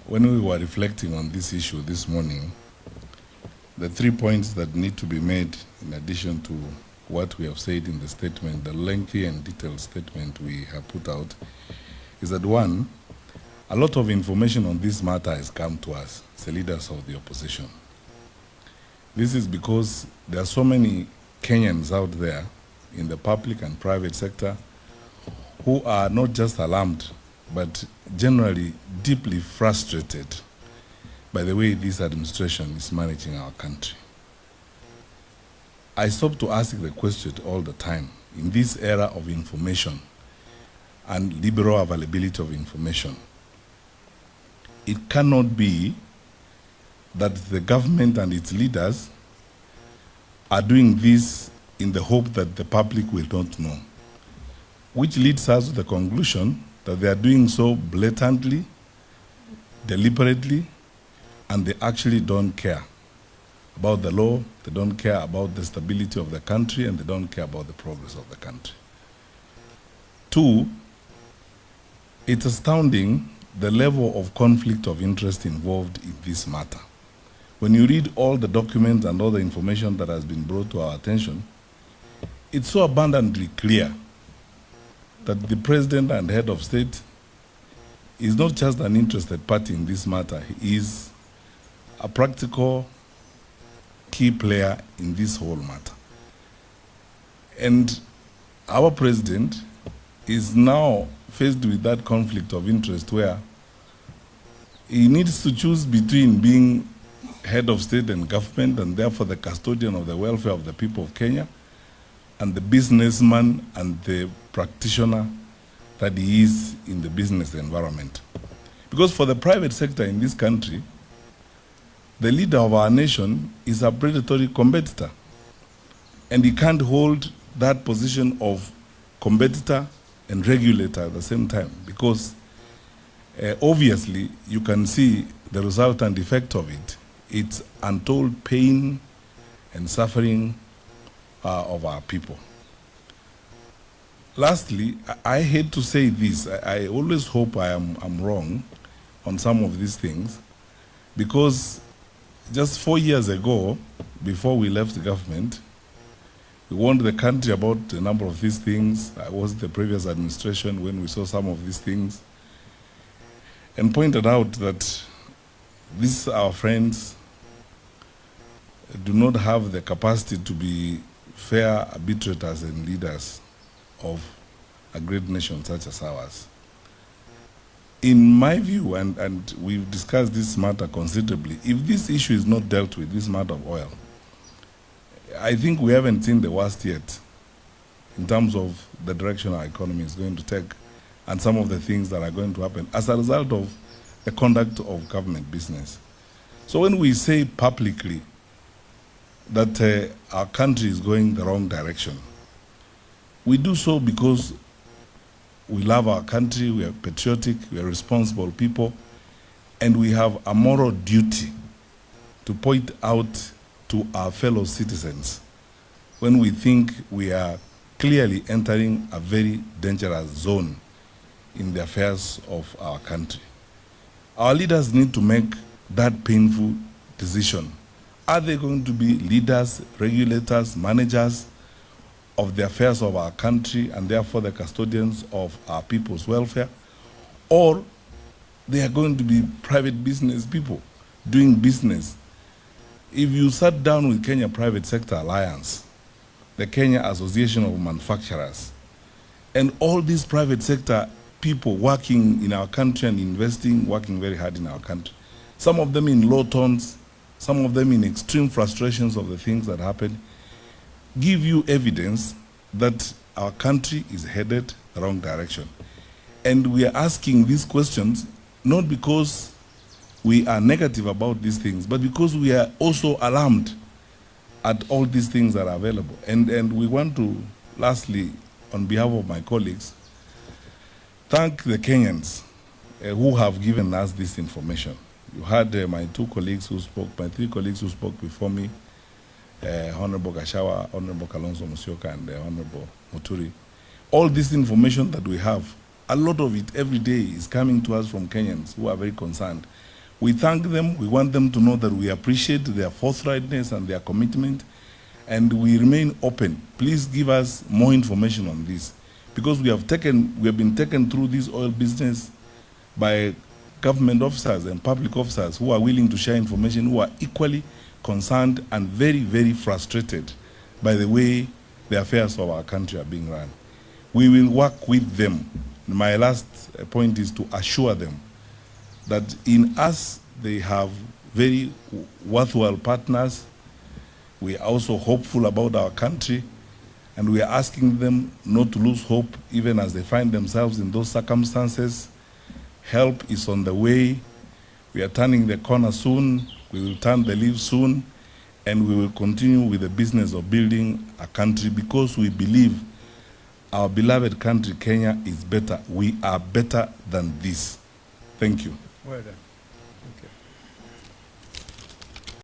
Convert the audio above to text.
when we were reflecting on this issue this morning, the 3 points that need to be made in addition to what we have said in the statement, the lengthy and detailed statement we have put out, is that one, a lot of information on this matter has come to us, the leaders of the opposition. This is because there are so many Kenyans out there in the public and private sector who are not just alarmed, but generally deeply frustrated by the way this administration is managing our country. I stop to ask the question all the time, in this era of information and liberal availability of information, it cannot be that the government and its leaders are doing this in the hope that the public will not know, which leads us to the conclusion that they are doing so blatantly, deliberately, and they actually don't care about the law, they don't care about the stability of the country, and they don't care about the progress of the country. Two, it's astounding the level of conflict of interest involved in this matter. When you read all the documents and all the information that has been brought to our attention, it's so abundantly clear that the president and head of state is not just an interested party in this matter, he is a practical key player in this whole matter. And our president is now faced with that conflict of interest where he needs to choose between being head of state and government and therefore the custodian of the welfare of the people of Kenya and the businessman and the practitioner that he is in the business environment. Because for the private sector in this country, the leader of our nation is a predatory competitor. And he can't hold that position of competitor and regulator at the same time, because obviously you can see the resultant effect of it. It's untold pain and suffering of our people. Lastly, I hate to say this, I always hope I'm wrong on some of these things, because just 4 years ago, before we left the government, we warned the country about a number of these things. I was in the previous administration when we saw some of these things, and pointed out that these our friends do not have the capacity to be fair arbitrators and leaders of a great nation such as ours. In my view, and we've discussed this matter considerably, if this issue is not dealt with, this matter of oil, I think we haven't seen the worst yet in terms of the direction our economy is going to take and some of the things that are going to happen as a result of the conduct of government business. So when we say publicly that our country is going the wrong direction, we do so because we love our country, we are patriotic, we are responsible people, and we have a moral duty to point out to our fellow citizens when we think we are clearly entering a very dangerous zone in the affairs of our country. Our leaders need to make that painful decision. Are they going to be leaders, regulators, managers of the affairs of our country and therefore the custodians of our people's welfare? Or they are going to be private business people doing business? If you sat down with Kenya Private Sector Alliance, the Kenya Association of Manufacturers, and all these private sector people working in our country and investing, working very hard in our country, some of them in low tones, some of them in extreme frustrations of the things that happen, give you evidence that our country is headed the wrong direction. And we are asking these questions not because we are negative about these things, but because we are also alarmed at all these things that are available. And we want to, lastly, on behalf of my colleagues, thank the Kenyans who have given us this information. You had my two colleagues who spoke, my three colleagues who spoke before me, Honorable Gashawa, Honorable Kalonzo Musyoka, and Honorable Muturi. All this information that we have, a lot of it every day is coming to us from Kenyans who are very concerned. We thank them. We want them to know that we appreciate their forthrightness and their commitment, and we remain open. Please give us more information on this, because we have been taken through this oil business by government officers and public officers who are willing to share information, who are equally concerned and very, very frustrated by the way the affairs of our country are being run. We will work with them. My last point is to assure them that in us they have very worthwhile partners. We are also hopeful about our country, and we are asking them not to lose hope even as they find themselves in those circumstances. Help is on the way. We are turning the corner soon. We will turn the leaf soon, and we will continue with the business of building a country, because we believe our beloved country, Kenya, is better. We are better than this. Thank you. Well done. Okay.